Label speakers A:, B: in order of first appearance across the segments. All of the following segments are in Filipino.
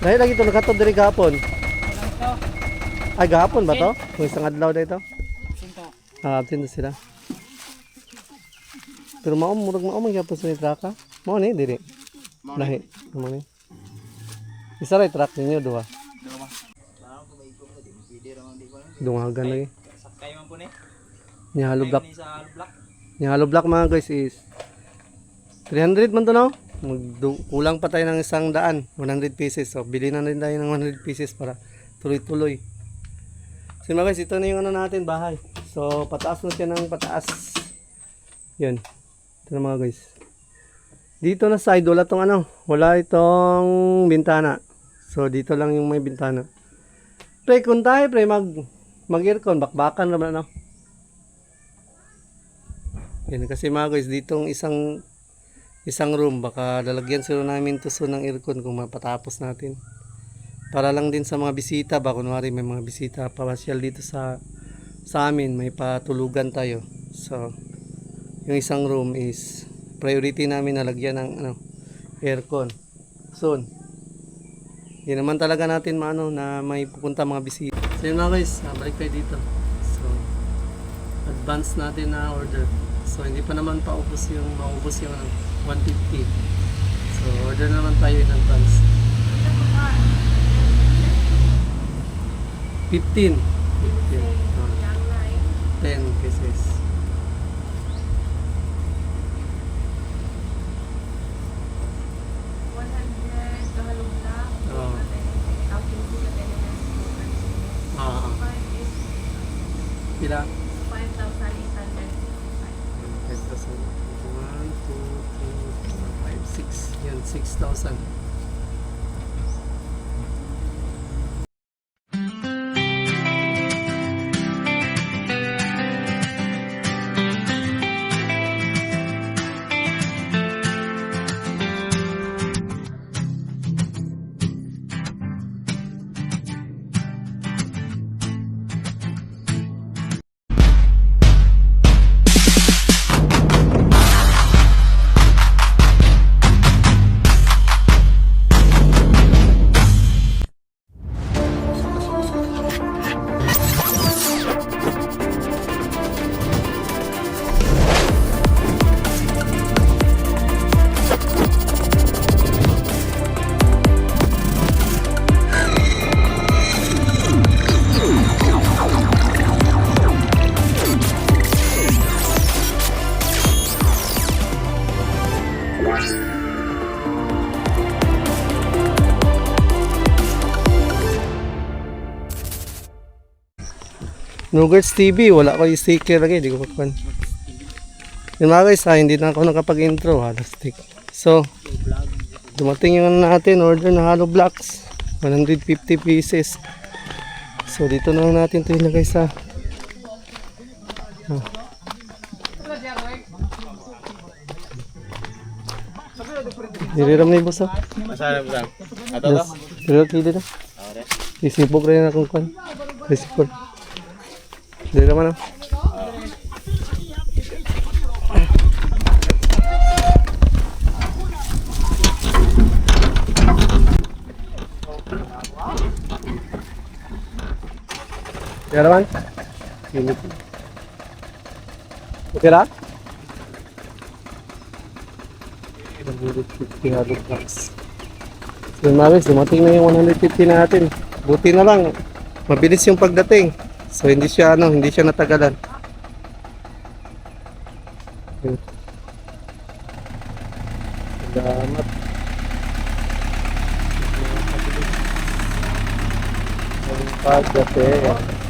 A: Dahil lagi ito nakatod diri gahapon. Ay gahapon ba to? Kung isang adlaw na ito? Absent na sila. Pero murag maom gyapon sa traka. Mao ni diri. Lahi. Mo ni. Isa ra truck ninyo duha. Dungagan lagi.
B: Sakay man po ni.
A: Ni halo block.
B: Sa block.
A: Ni halo block mga guys is 300 man to no? Kulang pa tayo ng 100, 100 pieces. So bili na rin tayo ng 100 pieces para tuloy-tuloy. So mga guys, ito na yung ano natin, bahay. So pataas na siya ng pataas. Yun. Ito na mga guys. Dito na side, wala itong ano. Wala itong bintana. So dito lang yung may bintana. Pre, kung tayo pre, mag-aircon, bakbakan naman ano. Yan kasi mga guys, ditong isang room, baka lalagyan sila namin tuso ng aircon kung mapatapos natin. Para lang din sa mga bisita ba, kunwari may mga bisita papasyal dito sa amin, may patulugan tayo. So yung isang room is priority namin na lagyan ng aircon soon. Hindi naman talaga natin na may pupunta mga bisita. So yun mga guys, balik tayo dito. So advance natin na order. So hindi pa naman maubos yung 150. So order naman tayo in advance. 15. 10 pieces. Pila?
C: 5,800.
A: 1, 2, 3, 4, 5, 6. Yan, 6,000. Nuggets TV, wala ko yung sticker lagi, di ko pakuan. Yun mga guys, hindi na ako nakapag-intro, stick. So, dumating yung natin, order na hollow blocks, 150 pieces. So, dito na lang natin ito ilagay sa Diriram na yung boss.
B: Masarap ba? Ato to?
A: Diriram kili na. Isipok rin akong kwan. Isipok. Diriram na. Diriram. Okay ra? 150 hollow blocks. So mga dumating na yung 150 natin. Buti na lang, mabilis yung pagdating. So hindi siya natagalan. Salamat. Ang pagdating.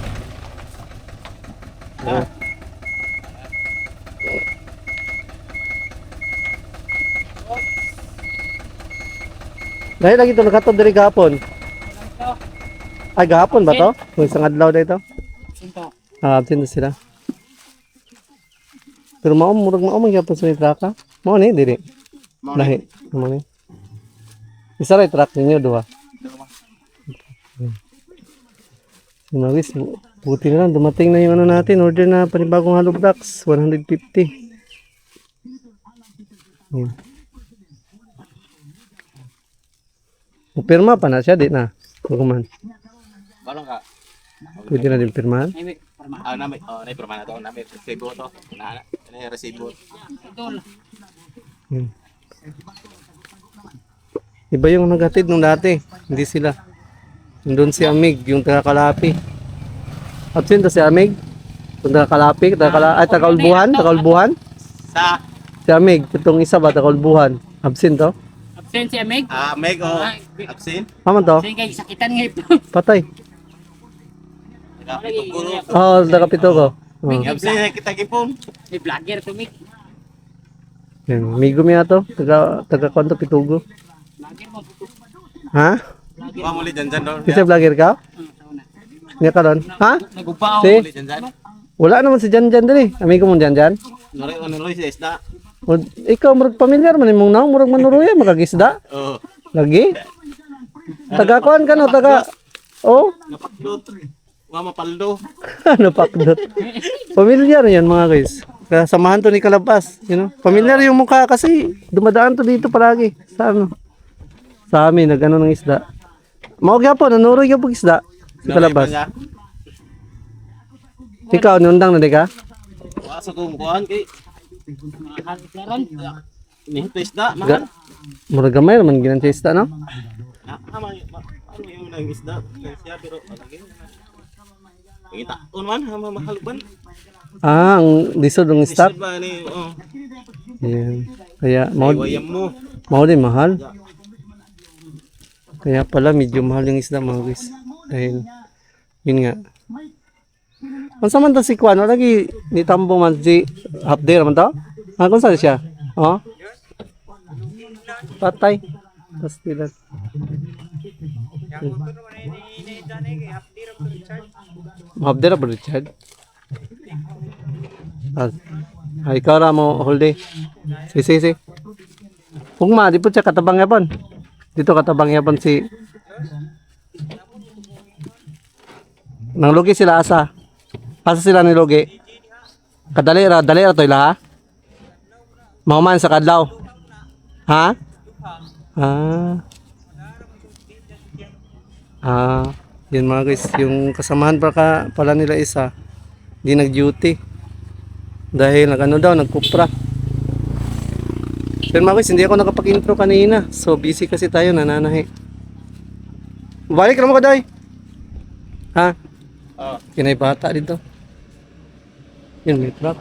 A: Dahil lagi ito nakatod diri gahapon. Ay gahapon ba to? Kung isang adlaw na ito? Absent na sila. Pero murag maom gyapon sa traka. Mao ni diri. Lahi. Mo ni. Isa ra truck ninyo duha. Guys, buti na lang dumating na yung natin, order na panibagong hollow blocks, 150. Pirma pa na siya, di na. Hukuman.
B: Balong ka.
A: Pwede na din pirmahan.
B: Nami, na permana to, nami resibo to. Na resibo.
A: Hmm. Iba yung naghatid nung dati. Hindi sila. Nandun si Amig, yung taga-Kalapi. Absent to si Amig? Yung taga-Kalapi, taga-Ulbuhan? Taga-Ulbuhan?
B: Sa
A: Si Amig, itong isa ba, taga-Ulbuhan? Absent to?
D: Absent si Amig.
B: Meg o absin.
A: Paman to?
D: Kasi kay sakitan nga ito.
A: Patay.
B: Puro.
A: Oo, taga-Pito ko. Oh.
B: Absin kita gipon.
D: May vlogger to Mig.
A: Yan, Migo miya to. Taga-Kwanto, Pitugo.
D: Vlogger mo.
A: Ha?
B: Wa mo li dyan do.
A: Kasi vlogger ka? Niya ka ron? Ha?
D: Nagupaw.
A: Si?
B: Li dyan.
A: Wala naman si Jan Jan dali. Amigo mo Jan Jan?
B: Nori ano lo sa isda.
A: O, ikaw murag pamilyar man imong naong murag manuruya makagisda.
B: Oh.
A: Lagi? Taga kuan ka no, taga oh,
B: Napakdot. Wa mapaldo.
A: ano pakdot. Pamilyar yan mga guys. Kasamahan to ni Kalabas, you know. Pamilyar yung mukha kasi dumadaan to dito palagi sa ano. Sa amin nagano ng isda. Mao gyapon nanuroy gyapon isda. Si Kalabas. Ikaw nundang na di ka?
B: Wa sa kumukuan kay
D: Mahal klaron.
B: ni to isda mahal.
A: Murag gamay naman ginan sa isda no.
B: Ano yung nang isda? Siya pero lagi. Kita unman mahal ban.
A: Ah, ang lisod ng stock.
B: Isda ba ni oh.
A: Ayan. Kaya mau
B: Wayam mo.
A: din mahal. Kaya pala medyo mahal yung isda mga guys. Dahil yun nga. Ang saman to si Kwan, lagi ni Tambo man si Hapder man to? Ah, kung saan siya? Oh? Patay. Pastilan. Hapder ba Richard? Ay, ikaw ra mo hold. Si. Hugma, di po siya katabang yapon. Dito katabang yapon si nang lugi sila asa. Asa sila ni lugi. Dali ra to ila ha. Mauman sa kadlaw. Ha? Yun mga guys, yung kasamahan pala nila isa, di nag-duty. Dahil nagano daw, nagkupra. Pero mga guys, hindi ako nakapag-intro kanina. So busy kasi tayo, nananahi. Balik na mo ka, Day. Ha?
B: Oh.
A: Kinay bata dito. Yun, may truck.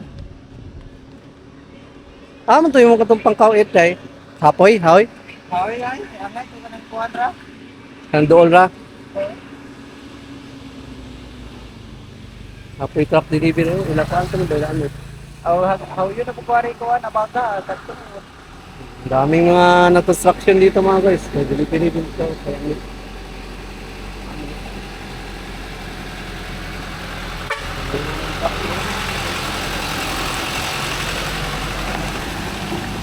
A: Man to yung mga katong pangkawit, Day. Hapoy, haoy.
D: Hawi ay, amay ko kanang kuadra.
A: Nandool ra. Hapoy truck delivery. Ilakaan ko ng bailaan mo.
D: How yun na bukwari ko na baga tatlo.
A: Ang daming mga na-construction dito mga guys. May delivery dito. Kaya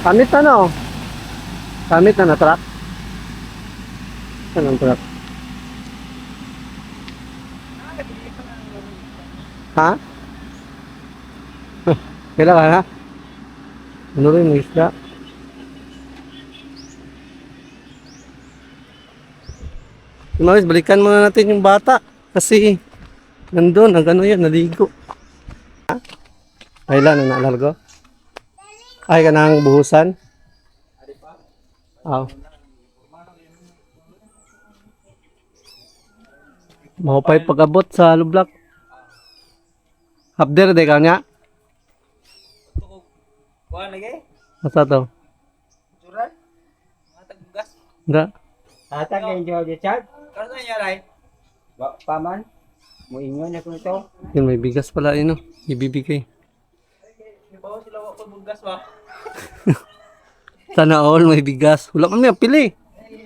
A: Kamit na no? Kamit na truck? Saan ang truck? Ha? Kailangan ha? Ano rin mo isda? Guys, balikan muna natin yung bata. Kasi nandun, ano yan, naligo. Ha? Ay lang, naalargo? Ay, kanang buhusan? Aw. Mahupay pag-abot sa lublak. Hapder, de ka niya?
D: Kuan lagi?
A: Masa to?
D: Suran? Mga tagbugas.
A: Nga.
D: Atag yung Georgia Chad. Kasi niya ray. Paman. Mo ingon ako ito.
A: Yun, may bigas pala yun, no? Ibibigay.
D: Bawa sila wa ko bugas ba?
A: Sana all may bigas. Wala kami ang pili.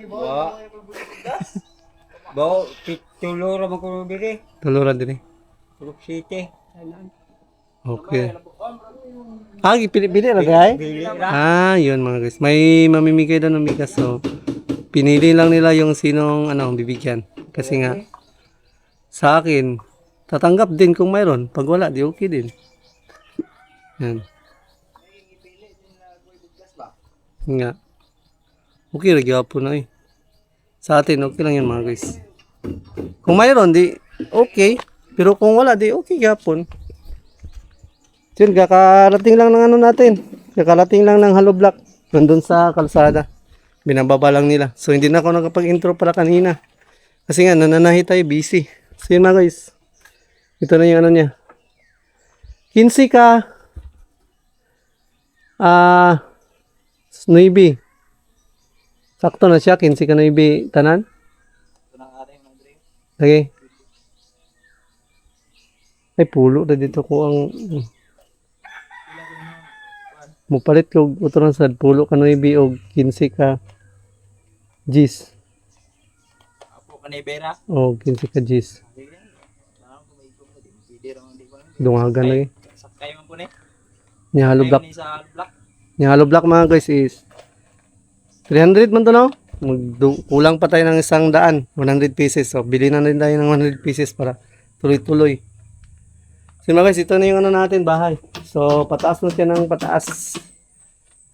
D: Wa. Bawa tulura man ko diri.
A: Tuluran din eh.
D: Turok City.
A: Okay. Pili-pili na kaya yun mga guys. May mamimigay daw ng bigas. So, pinili lang nila yung sinong bibigyan. Kasi nga, sa akin, tatanggap din kung mayroon. Pag wala, di okay din. Yan. Nga. Okay, nagyapo na eh. Sa atin, okay lang yan mga guys. Kung mayroon, di okay. Pero kung wala, di okay gapon. Yun, kakarating lang ng ano natin. Kakarating lang ng hollow block. Nandun sa kalsada. Binababa lang nila. So, hindi na ako nakapag-intro pala kanina. Kasi nga, nananahi tayo, busy. So, yun mga guys. Ito na yung ano niya. 15 ka. 9. Sakto na siya, 15 ka 9 tanan. Okay. Ay, pulo na dito ko ang mupalit ko uturan sa pulo ka 9 o 15 ka G's.
B: Apo ka na ibera.
A: O 15 ka G's. Dungagan lagi.
B: Sakay man po ni.
A: Ni hollow block.
B: Ni sa block.
A: Ni hollow block mga guys is 300 man to no? Kulang pa tayo ng 100, 100 pieces. So, bili na rin tayo ng 100 pieces para tuloy-tuloy. So, mga guys, ito na yung ano natin, bahay. So, pataas na siya ng pataas.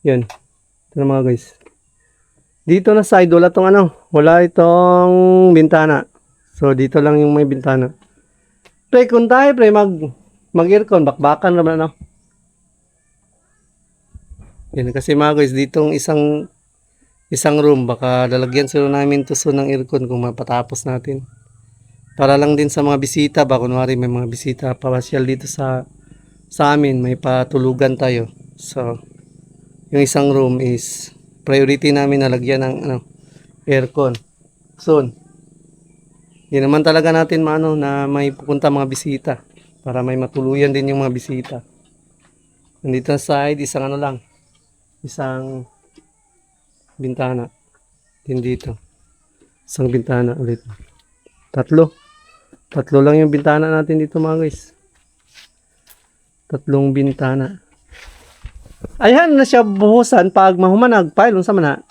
A: Yun. Ito na mga guys. Dito na side, wala itong ano. Wala itong bintana. So, dito lang yung may bintana. Pre, kung tayo, pre, mag-aircon, bakbakan naman, ano. Yan, kasi mga guys, ditong isang room, baka lalagyan sila namin tuso ng aircon kung mapatapos natin. Para lang din sa mga bisita, ba kunwari may mga bisita papasyal dito sa amin, may patulugan tayo. So, yung isang room is priority namin na lagyan ng aircon. Soon. Hindi naman talaga natin na may pupunta mga bisita para may matuluyan din yung mga bisita. Nandito sa side, isang isang bintana din dito. Isang bintana ulit. Tatlo lang yung bintana natin dito mga guys. 3 bintana. Ayan na siya buhusan pag mahumanag pile unsa man na.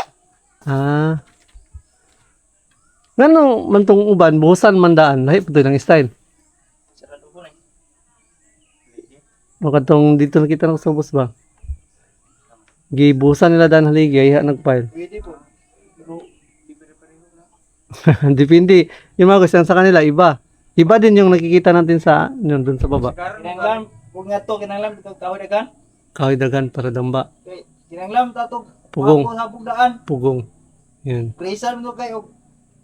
A: Ngano man tong uban buhusan mandaan lahi pud ng style.
B: Sarado po ni.
A: O katong dito nakita ng subos ba? Gibuhusan nila dan haligi ay nagpile.
B: Pwede po. Pero di pare-pareho na.
A: Depende. Yung mga guys, sa kanila, iba. Iba din yung nakikita natin sa, yun, dun sa baba.
D: Kinanglam, kung nga to, kinanglam, ito kahoy dagan.
A: Kahoy dagan para damba.
D: Kinanglam, tato,
A: Pugong.
D: Habog daan.
A: Pugong. Yan.
D: Presan mo kayo.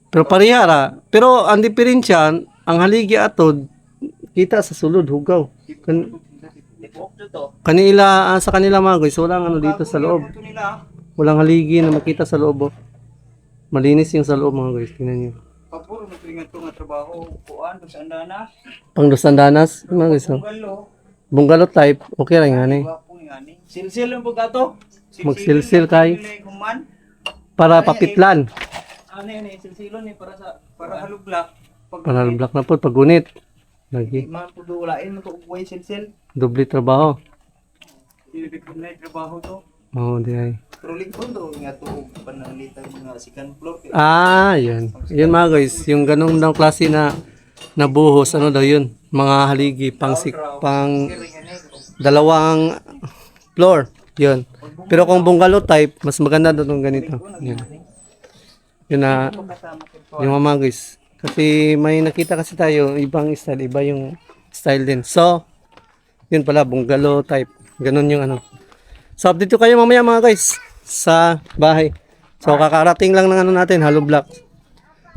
A: Pero parihara. Pero ang diferensya, ang haligi atod, kita sa sulod, hugaw.
D: Tipok dito.
A: Sa kanila mga guys, walang ano dito sa loob.
D: Ito nila.
A: Walang haligi na makita sa loob. Oh. Malinis yung sa loob mga guys, tingnan nyo.
D: Kapuro, nagpingat ko nga trabaho. Kuan, sandana.
A: Pang Danas, mga guys. Oh.
D: Bungalo.
A: Bungalow type, okay lang yan eh.
D: Wapo nga ni. Silsil yung pagkato.
A: Magsilsil kay.
D: Kuman.
A: Para papitlan.
D: Ano yun eh, silsilon eh, para halublak.
A: Para black na po, pagunit. Lagi.
D: Man po walain mo to uway silsil.
A: Doble trabaho.
D: Ilibig ko na yung trabaho to.
A: Oo, di ay.
D: Pero lingkod to, nga to, pananglitan mga second floor.
A: Yan. Yun mga guys, yung ganong daw klase na buhos, ano daw yun? Mga haligi, pang dalawang floor. Yun. Pero kung bungalow type, mas maganda daw itong ganito. Yun. Yun na, yung mga guys. Kasi may nakita kasi tayo, ibang style, iba yung style din. So, yun pala, bungalow type. Ganon yung ano. So, update ko kayo mamaya mga guys sa bahay. So, kakarating lang ng ano natin, hollow block.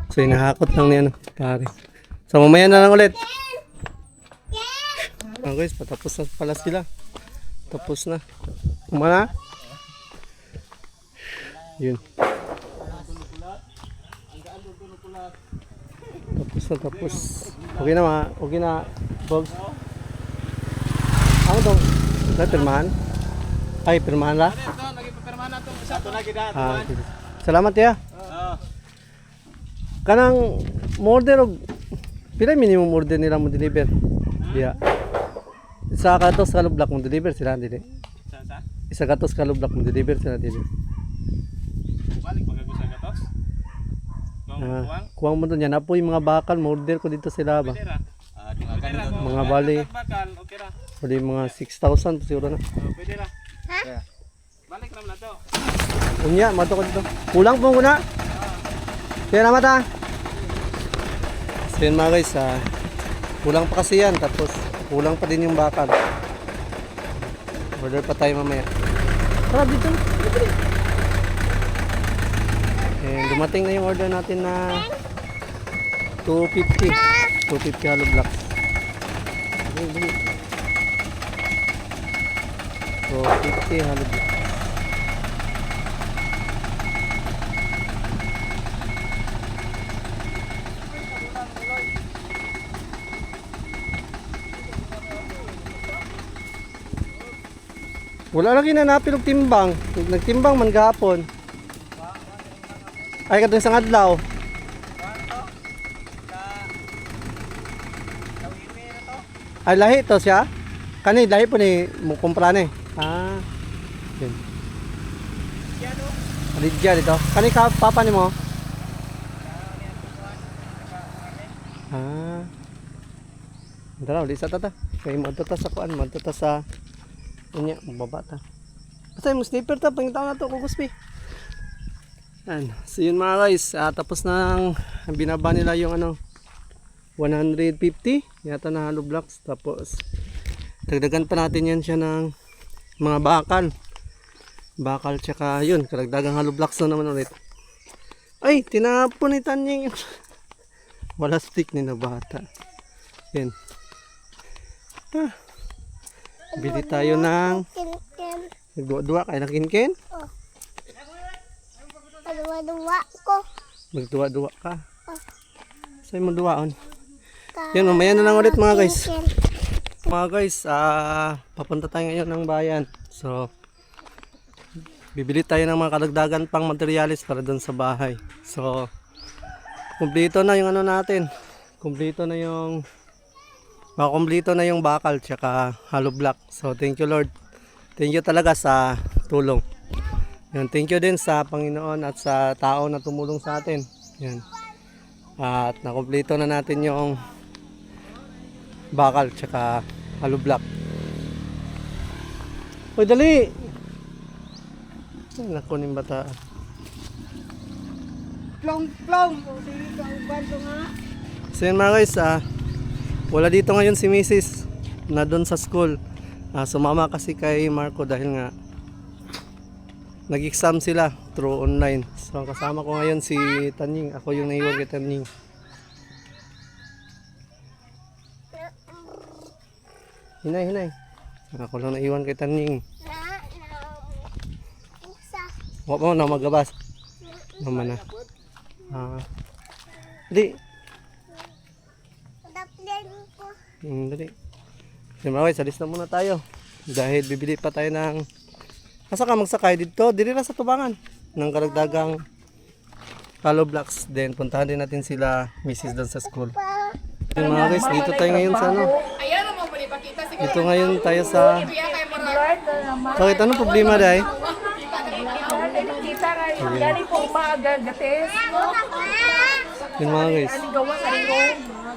A: So, hinahakot lang niya, pare. So, mamaya na lang ulit. Mga guys, patapos na pala sila. Tapos na. Kumana? Yun. Tapos. Okay na mga, okay na, Bogs. Ano to? Ito, pirmahan? Ay, pirmahan la? Salamat ya. Kanang order og pila minimum order nila mo deliver? Diya. Isa ka to sa block mo deliver sila dili. Isa ka to sa block mo deliver sila dili.
B: Balik pag ako sa gatos.
A: Kuwang mo doon yan. Apo yung mga bakal, order ko dito sila ba? Mga bali. Bali mga 6,000 siguro na.
B: Pwede ra. Balik naman na to.
A: Unya, mato ko dito. Kulang po muna. Kaya naman ha. So yun mga guys, kulang pa kasi yan. Tapos kulang pa din yung bakal. Order pa tayo mamaya. Tara dito. And dumating na yung order natin na 250. 250 hollow blocks. Okay, dali. 250 hollow blocks. Wala lagi na napilog timbang. Nagtimbang man gahapon. Ay kadung isang adlaw. Ay lahi to siya. Kani lahi po ni mo kumpra ni. Ah. Yun. Lidya dito. Kani ka papa ni mo? Ah. Dara ulit sa tata. Kay mo to sa kuan, mo to sa unya, mababa ta. Basta yung sniper ta, pangitaw na to, kuguspi. Yan. So yun mga guys, tapos na binaba nila yung 150 yata na hollow blocks. Tapos dagdagan pa natin yan siya ng mga bakal tsaka yun, karagdagang hollow blocks na naman ulit. Ay, tinapon ni Tanying wala stick ni na bata. Yan. Bili tayo ng nagduwa-duwa kayo ng kinkin?
E: Oh. Duwa-duwa ko.
A: Magduwa-duwa ka? Sa'yo mo duwaon? Yan, mamaya na lang ulit mga guys. Mga guys, papunta tayo ngayon ng bayan. So, bibili tayo ng mga kadagdagan pang materialis para doon sa bahay. So, kumpleto na yung natin. Kumpleto na yung bakal tsaka hollow block. So thank you Lord. Thank you talaga sa tulong. Yan, thank you din sa Panginoon at sa tao na tumulong sa atin. Yan. At nakumpleto na natin yung bakal tsaka hollow block. Hoy dali. Naku ning bata.
E: Plong.
A: So yun mga guys, wala dito ngayon si Mrs. na doon sa school. Sumama kasi kay Marco dahil nga nag-exam sila through online. So kasama ko ngayon si Tanying. Ako yung naiwan kay Tanying. Hinay. Ako lang naiwan kay Tanying. Huwag mo na magabas. Naman na. Di. Dali. Siyempre guys, alis na muna tayo. Dahil bibili pa tayo ng asa ka magsakay dito. Dili na sa tubangan. Ng karagdagang hollow blocks. Then puntahan din natin sila Mrs. doon sa school. Yung mga guys, dito tayo ngayon sa
C: Ayan naman mo ipakita siguro.
A: Dito ngayon tayo sa
C: Kaya kay Marag.
A: bakit anong problema dahi?
F: Kita kayo, gani po magagates.
A: Yung mga guys.
F: Ani gawa sa ringo.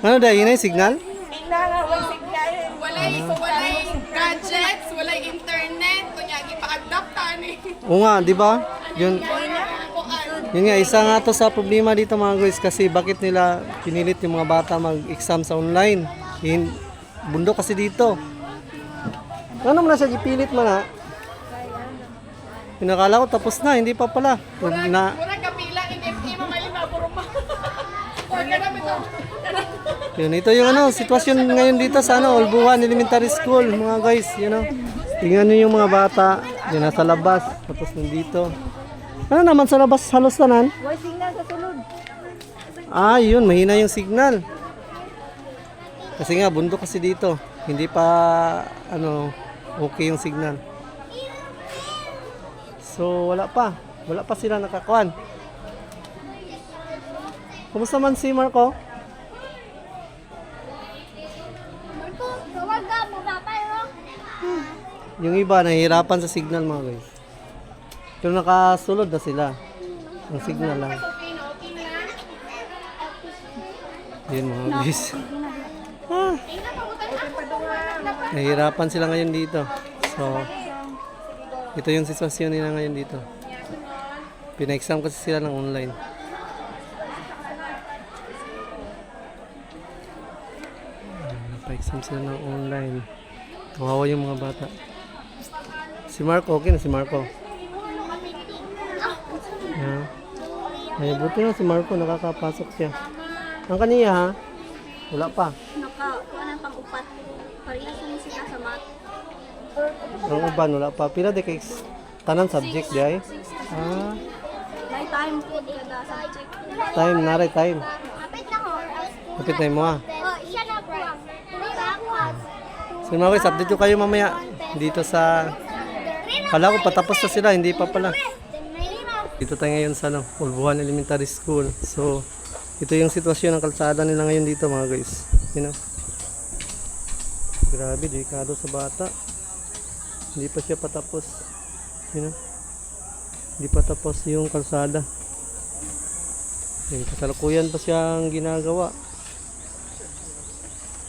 A: Ano dahi? Yun ay signal?
F: Pinangawang signal.
C: Walay gadgets, walay internet, kunya ipaka-adapta ni.
A: Oo nga, di ba? Yun nga, isa nga to sa problema dito mga guys. Kasi bakit nila pinilit yung mga bata mag-exam sa online? Bundok kasi dito. Ano mo na siya gipilit man ha? Pinakala ko tapos na, hindi pa pala.
C: Murag kapila NFA mamalima puro ma. Or kana bitaw.
A: Yun, ito yung sitwasyon ngayon dito sa Olbuhan Elementary School, mga guys, Tingnan niyo yung mga bata, yun nasa labas, tapos nandito. Ano naman sa labas, halos tanan?
F: Way signal sa sulod.
A: Yun, mahina yung signal. Kasi nga, bundok kasi dito. Hindi pa, okay yung signal. So, wala pa sila nakakuan. Kumusta man si Marco? Yung iba nahihirapan sa signal mga guys. Pero nakasulod na sila. Ang signal lang. Yun mga guys. Nahihirapan sila ngayon dito. So, ito yung sitwasyon nila ngayon dito. Pina-exam kasi sila ng online. Naka-exam sila ng online. Kawawa yung mga bata. Si Marco, okay na si Marco. Yeah. Ay, buti na si Marco, nakakapasok siya. Ang kaniya ha? Wala pa.
E: Nakakuha ng pang-upat. Parehas na sila sa math.
A: Ang uban, wala pa. Pila de kay tanan subject di ay? Ah,
E: May time po kada subject.
A: time, naray time.
E: Kapit na ko.
A: Kapit na mo ha.
E: Oh, siya na po.
A: So mga guys, update ko kayo mamaya dito sa... Kala ko patapos na sila, hindi pa pala. Dito tayo ngayon sa Ulbuhan Elementary School. So, ito yung sitwasyon ng kalsada nila ngayon dito mga guys. You know? Grabe, delikado sa bata. Hindi pa siya patapos. You know? Hindi pa tapos yung kalsada. Yung kasalukuyan pa siyang ginagawa.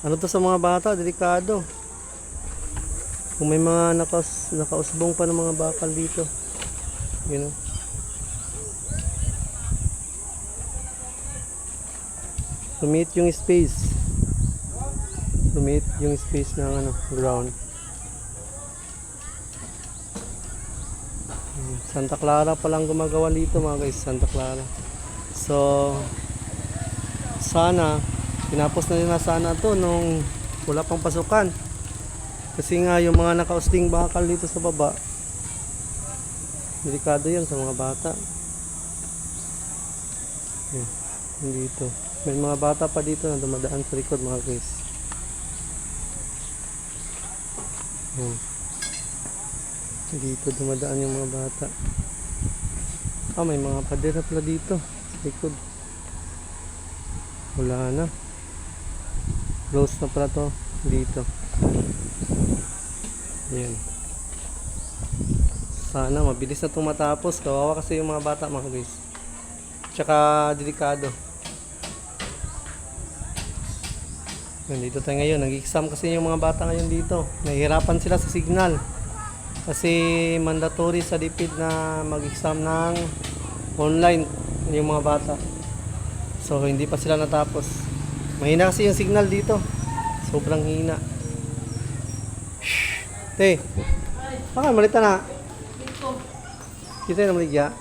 A: Ano to sa mga bata? Delikado. Kung may mga nakausbong pa ng mga bakal dito. You know? Lumit yung space. Lumit yung space ng ground. Santa Clara pa lang gumagawa dito mga guys, Santa Clara. So sana tinapos na nila sana to nung wala pang pasukan. Kasi nga yung mga nakausting bakal dito sa baba, delikado yan sa mga bata. Dito. May mga bata pa dito na dumadaan sa likod mga guys. Dito dumadaan yung mga bata. May mga pader na pala dito sa likod. Wala na. Close na pala to dito. Ayan. Sana mabilis na itong matapos. Kawawa kasi yung mga bata mga guys. Tsaka delikado. Dito tayo ngayon. Nag-exam kasi yung mga bata ngayon dito. Nahihirapan sila sa signal. Kasi mandatory sa DepEd na mag-exam ng online yung mga bata. So hindi pa sila natapos. Mahina kasi yung signal dito. Sobrang hina. Shhh. Te. Baka malita na. Kita na maligya.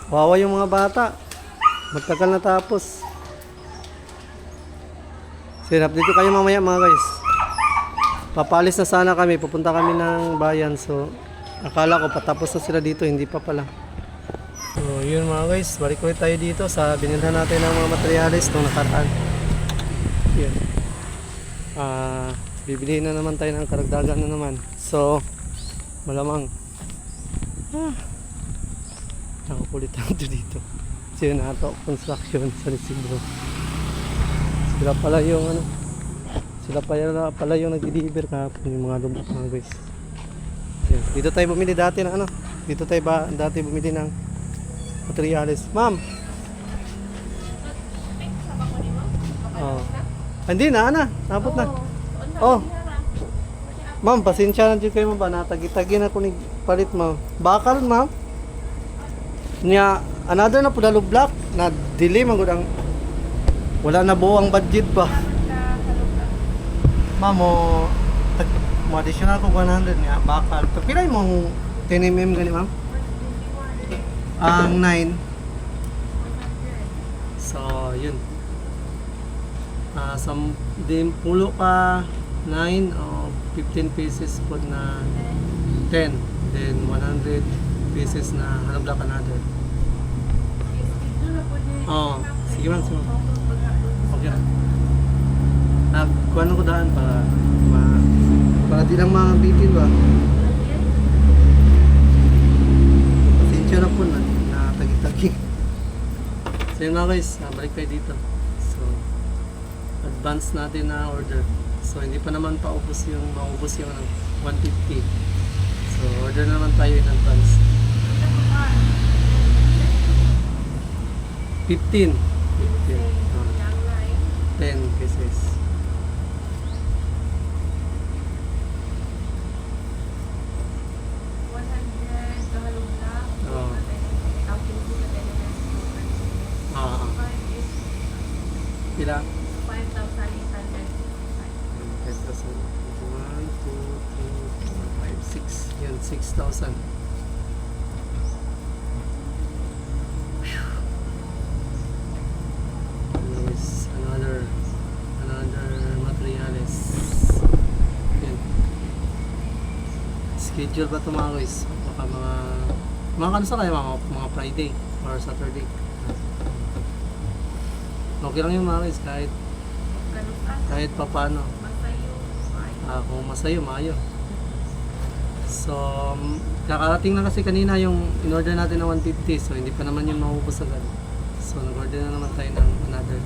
A: Wawa yung mga bata. Magtagal na tapos. Sirap dito kayo mamaya mga guys. Papalis na sana kami. Pupunta kami ng bayan. So, akala ko patapos na sila dito. Hindi pa pala. So, yun mga guys. Balik ulit tayo dito sa binilhan natin ng mga materialis nung nakaraan. Yun. Bibili na naman tayo ng karagdagan na naman. So, malamang. Nakakulit natin dito. So, yun na ito. Construction sa Isidro. Sila pala yung sila pala yung nag-deliver kahapon yung mga lubak mga guys. Yan. Dito tayo bumili dati ng dito tayo dati bumili ng materials. Ma'am. Oh. Hindi na nabot na. Oh. Ma'am, pasensya na dyan kayo mo ba? Natagi-tagi na ko ni palit mo. Bakal ma'am. Nya another na pudalo block na delay man gud ang wala na buo ang budget pa. Ma'am, mo additional ko 100 niya bakal. Pila mo 10 mm gani ma'am? Ang 9. So, yun. Din pulo ka 9 o 15 pieces po na 10. Then 100 pieces na hollow block another. Oh, sige ma'am, sige ma'am. Okay. Nagkuhan ko daan para di lang mabitin ba. Pasensya na po na tagi-tagi. So yun nga guys, balik kayo dito. So, advance natin na order. So hindi pa naman maubos yung 150. So order naman tayo in advance. 15. 10 pieces. kabila.
C: 5,800.
A: 5,000. 1, 2, 3, 4, 5, 6. Yan, 6,000. Anyways, another materials. Yan. Schedule pa ito mga guys. Baka mga kansa kayo, mga Friday or Saturday. Okay lang yung mga guys, kahit pa paano. Kung masayo, maayo. So, kakarating na kasi kanina yung in-order natin na 150. So, hindi pa naman yung maubos agad. So, nag-order na naman tayo ng another.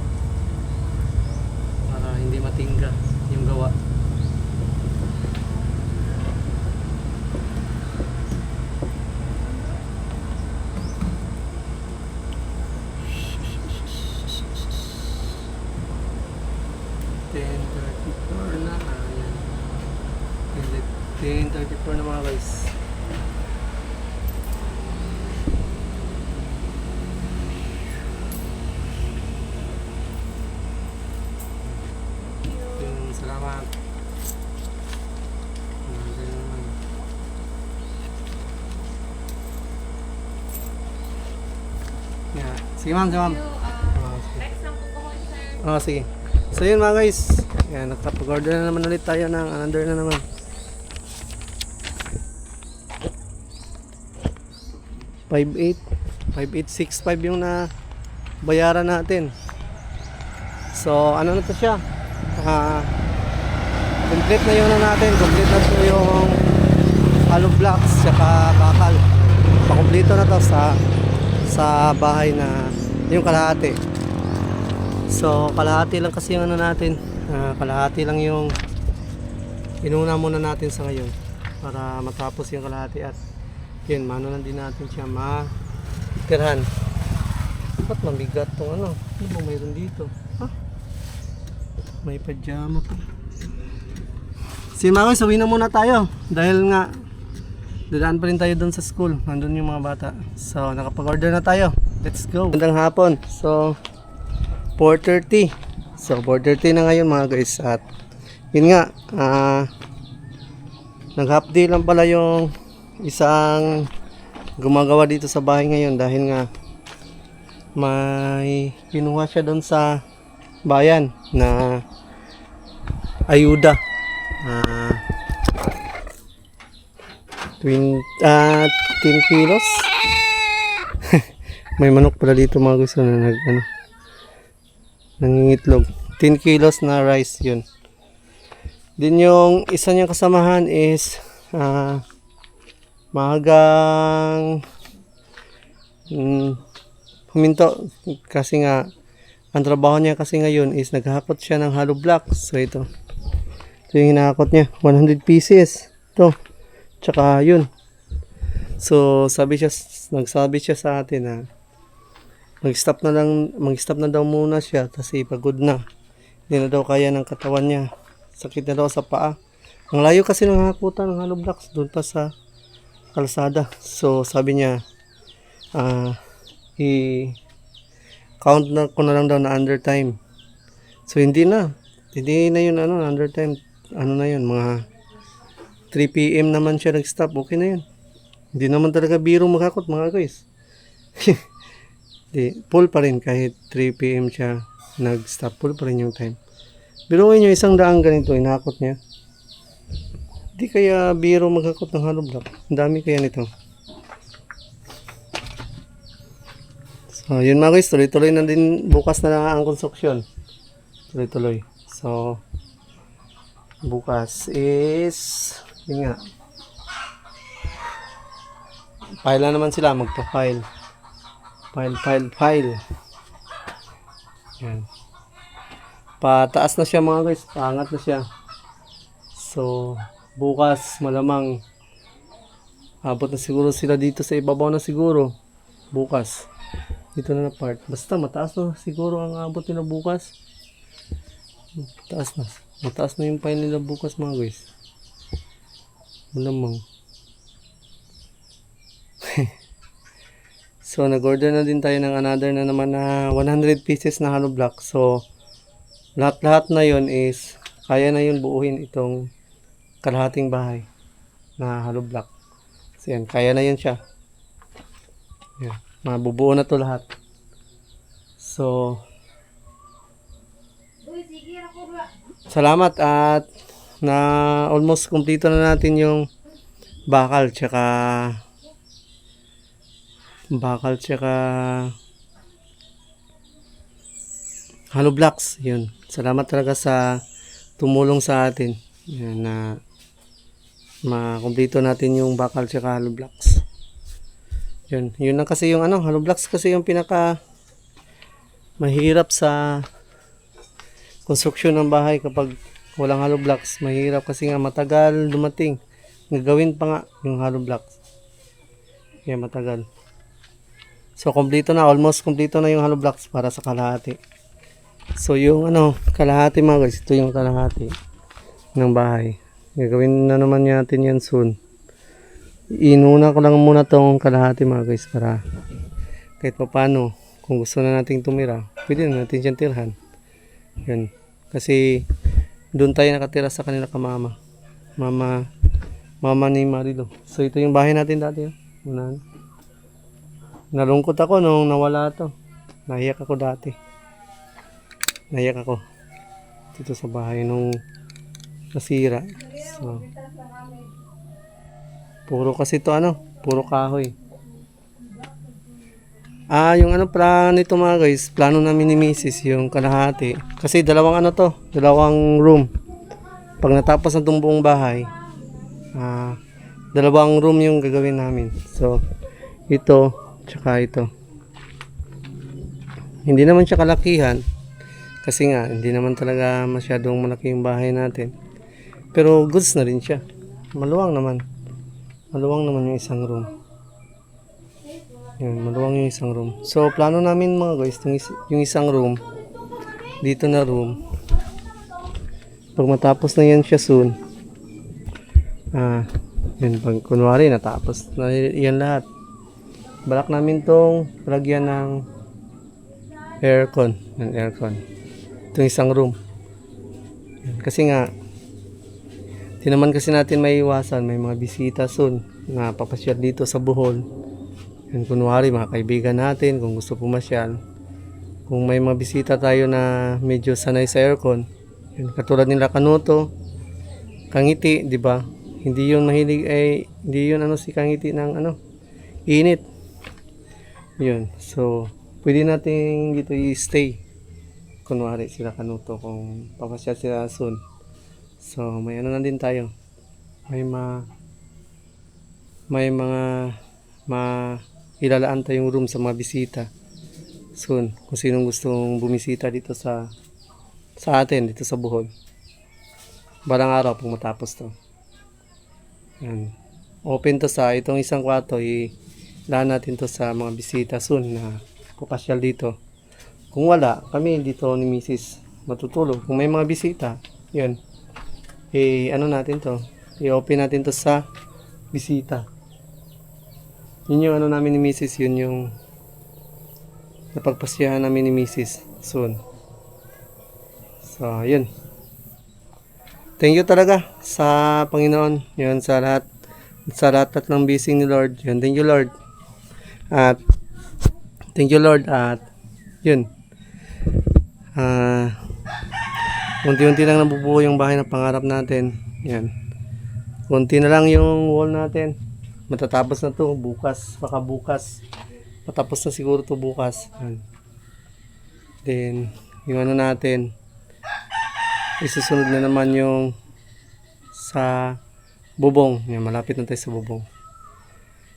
A: Para hindi matingga yung gawa. na. Ayan. 10:34 na mga guys. Salamat. Yeah. Sige ma'am, sige ma'am.
C: Next lang po ko, sir.
A: Sige. So yun mga guys. Yan, nakapag-order na naman ulit tayo ng another na naman. 5865 yung na bayaran natin. So ano na to siya? Complete na yun na natin. Complete na to yung hollow blocks tsaka bakal. Pakompleto na to sa bahay na yung kalahati. So kalahati lang kasi yung ano natin. Kalahati lang yung inuna muna natin sa ngayon para matapos yung kalahati at yun, mano lang din natin siya matirhan. Ba't mabigat tong ano? Ano ba mayroon dito? Ha? May pajama pa. Si Makoy, sawi na muna tayo dahil nga dadaan pa rin tayo doon sa school. Nandun yung mga bata. So nakapag-order na tayo. Let's go. Magandang hapon. So 4:30. So 4:30 na ngayon mga guys. At yun nga, nag-half day lang pala yung isang gumagawa dito sa bahay ngayon dahil nga may kinuha siya doon sa bayan na ayuda. 10 kilos. May manok pala dito mga gusto na nangingitlog. 10 kilos na rice yun. Din yung isa niyang kasamahan is maagang huminto kasi nga ang trabaho niya kasi ngayon is naghahakot siya ng hollow blocks. So ito yung hinahakot niya, 100 pieces ito, tsaka yun. So nagsabi siya sa atin na mag-stop na daw muna siya kasi pagod na, hindi na daw kaya ng katawan niya, sakit na daw sa paa. Ang layo kasi ng hakutan ng hollow blocks doon pa sa kalsada. So sabi niya i-count na ko na lang daw na under time. So hindi na yun under time. Ano na yun, mga 3 PM naman siya nag-stop. Okay na yun. Hindi naman talaga biro maghakot mga guys. Full pa rin kahit 3 PM siya nag-stop. Full pa rin yung time. Biruin nyo, 100 ganito inahakot niya. Di kaya biro maghakot ng hollow block. Ang dami kaya nito. So, yun mga guys. Tuloy-tuloy na din. Bukas na lang ang konstruksyon. Tuloy-tuloy. So, bukas is yun nga. File na naman sila. Magpa-file. File. Yan. Pataas na siya mga guys. Paangat na siya. So, bukas malamang abot na siguro sila dito sa ibabaw na siguro bukas dito na part, basta mataas na siguro ang abot nila bukas. Mataas na yung pile nila bukas mga guys, malamang. So nag-order na din tayo ng another na naman na 100 pieces na hollow block. So lahat-lahat na yon is kaya na yun buuhin itong kalahating bahay na hollow block. So yan, kaya na yun siya. Yan, mabubuo na to lahat. So salamat at na almost kumpleto na natin yung bakal tsaka hollow blocks. Yun. Salamat talaga sa tumulong sa atin. Yan, na makumpleto natin yung bakal tsaka hollow blocks. Yun. Yun na kasi yung hollow blocks kasi yung pinaka mahirap sa construction ng bahay kapag walang hollow blocks. Mahirap kasi nga matagal dumating. Gagawin pa nga yung hollow blocks. Kaya matagal. So, kompleto na. Almost kompleto na yung hollow blocks para sa kalahati. So, yung kalahati mga guys. Ito yung kalahati ng bahay. Gagawin na naman natin yan soon. Inuna ko lang muna tong kalahati mga guys para kahit pa paano kung gusto na nating tumira, pwede na natin siyang tirhan. Yun. Kasi doon tayo nakatira sa kanila kamama. Mama ni Marilo. So, ito yung bahay natin dati. Una. Nalungkot ako nung nawala to. Nahiyak ako dati. Nahiyak ako. Dito sa bahay nung nasira. So, puro kasi to puro kahoy. Yung plano nito mga guys, plano namin ni Mrs. yung kalahati. Kasi dalawang room. Pag natapos na itong buong bahay, dalawang room yung gagawin namin. So, ito, tsaka ito. Hindi naman siya kalakihan. Kasi nga, hindi naman talaga masyadong malaki yung bahay natin. Pero goods na rin siya. Maluwang naman. Maluwang naman yung isang room. Yan, maluwang yung isang room. So, plano namin mga guys, yung isang room, dito na room. Pag matapos na yan siya soon, yun, pag kunwari natapos na yan lahat, balak namin tong lagyan ng aircon. Itong isang room. Yan, kasi nga, di naman kasi natin may iwasan, may mga bisita soon na papasyal dito sa Bohol. Yan, kunwari mga kaibigan natin kung gusto pumasyal, kung may mga bisita tayo na medyo sanay sa aircon, yan, katulad nila Kanuto, Kangiti, di ba? Hindi yun mahilig hindi yun si Kangiti ng init. Yun, so pwede natin dito i-stay. Kunwari sila Kanuto kung papasyal sila soon. So may na din tayo. May mga ilalaan tayong room sa mga bisita soon kung sinong gustong bumisita dito sa atin dito sa Bohol balang araw pag matapos to. Yan. Open to sa itong isang kwarto, ilaan natin to sa mga bisita soon na pupasyal dito. Kung wala, kami dito ni Mrs. matutulog. Kung may mga bisita, yun, natin to, i-open natin to sa bisita. Yun yung namin ni Mrs. Yun yung napagpasyahan namin ni Mrs. soon. So, yun. Thank you talaga sa Panginoon. Yun, sa lahat ng blessing ni Lord. Yun, thank you Lord. At, yun. Unti-unti lang nabubuo yung bahay na pangarap natin. Yan. Unti na lang yung wall natin. Matatapos na to bukas, baka bukas. Matapos na siguro to bukas. Then, yung natin, isusunod na naman yung sa bubong. Yan, malapit na tayo sa bubong.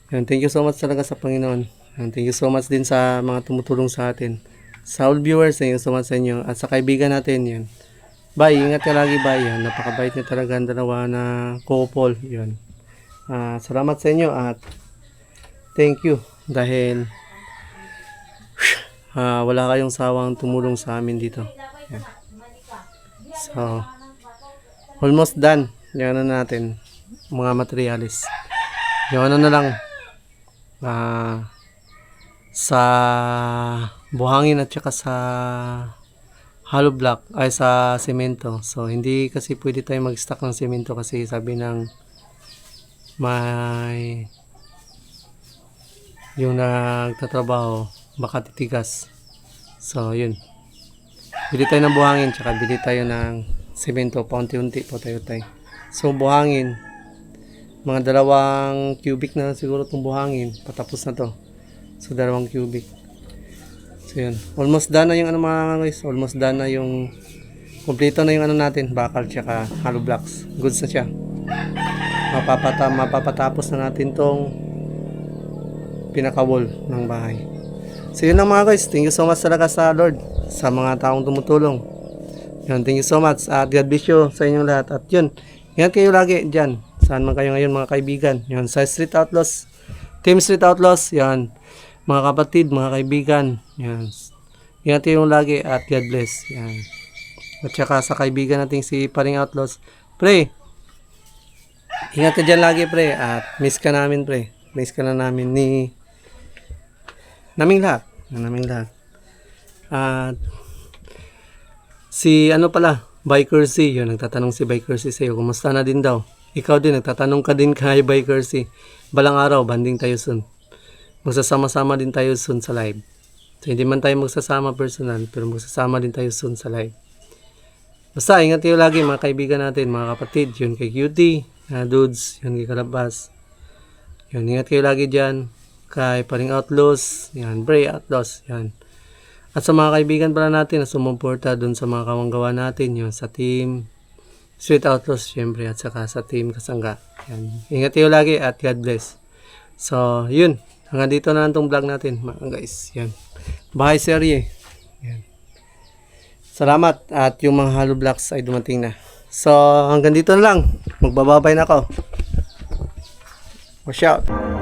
A: Yan, thank you so much talaga sa Panginoon. Yan, thank you so much din sa mga tumutulong sa atin. Sa all viewers, thank you so much sa inyo. At sa kaibigan natin, yan. Bye, ingat ka lagi, bye. Yan, napakabait niya talaga ang dalawa na couple. Yan. Salamat sa inyo at thank you dahil wala kayong sawang tumulong sa amin dito. Yan. So, almost done. Yan na natin mga materialis. Yan na lang sa buhangin at saka sa hollow block ay sa semento. So hindi kasi pwede tayo mag-stack ng semento kasi sabi ng may yung nagtatrabaho baka titigas. So yun. Bili tayo ng buhangin tsaka bili tayo ng semento paunti-unti po tayo. So buhangin mga 2 cubic na siguro itong buhangin patapos na to. So 2 cubic. So yun, almost done na yung ano mga guys, almost done na yung kompleto na yung ano natin, bakal tsaka hollow blocks. Goods na siya. Mapapatapos na natin tong pinaka-wall ng bahay. So yun lang mga guys, thank you so much talaga sa Lord, sa mga taong tumutulong. Yun, thank you so much at God bless you sa inyong lahat. At yun, ingat kayo lagi dyan, saan man kayo ngayon mga kaibigan. Yun, sa Street Outlaws, Team Street Outlaws, yan. Mga kapatid, mga kaibigan, yan. Ingat kayo lagi at God bless. Yan. At saka sa kaibigan nating si Paring Outlaws, pre, ingat ka dyan lagi pre, at miss ka namin pre. Miss ka na namin naming lahat. At si ano pala, Bikercy, yun, nagtatanong si Bikercy sa'yo, kumusta na din daw? Ikaw din, nagtatanong ka din kay Bikercy. Balang araw, banding tayo soon. Magsasama-sama din tayo soon sa live. So, hindi man tayo magsasama personal, pero magsasama din tayo soon sa live. Basta, ingat kayo lagi mga kaibigan natin, mga kapatid. Yun kay Cutie, Dudes, yun kay Kalabas. Yun, ingat kayo lagi dyan. Kay Paring Outlaws, yan, Bray Outlaws, yan. At sa mga kaibigan pala natin na sumuporta dun sa mga kawanggawa natin, yun, sa team Street Outlaws, syempre, at saka sa team Kasangga. Yan. Ingat kayo lagi at God bless. So, yun. Hanggang dito na lang itong vlog natin, mga guys. Yan. Bahay serye. Yan. Salamat at yung mga hollow blocks ay dumating na. So, hanggang dito na lang. Magbababay na ako. Watch out.